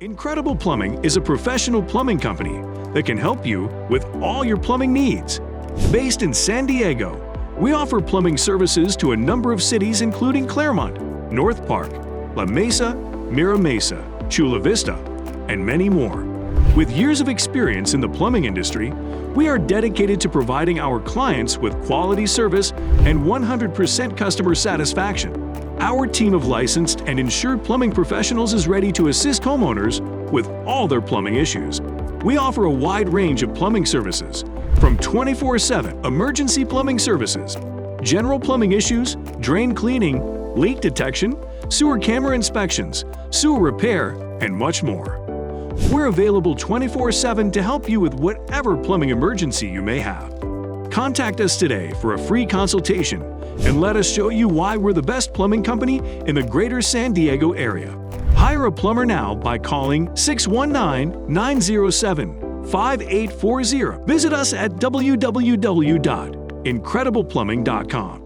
Incredible Plumbing is a professional plumbing company that can help you with all your plumbing needs. Based in San Diego, we offer plumbing services to a number of cities including Claremont, North Park, La Mesa, Mira Mesa, Chula Vista, and many more. With years of experience in the plumbing industry, we are dedicated to providing our clients with quality service and 100% customer satisfaction. Our team of licensed and insured plumbing professionals is ready to assist homeowners with all their plumbing issues. We offer a wide range of plumbing services, from 24/7 emergency plumbing services, general plumbing issues, drain cleaning, leak detection, sewer camera inspections, sewer repair, and much more. We're available 24/7 to help you with whatever plumbing emergency you may have. Contact us today for a free consultation and let us show you why we're the best plumbing company in the greater San Diego area. Hire a plumber now by calling 619-907-5840. Visit us at www.incredibleplumbing.com.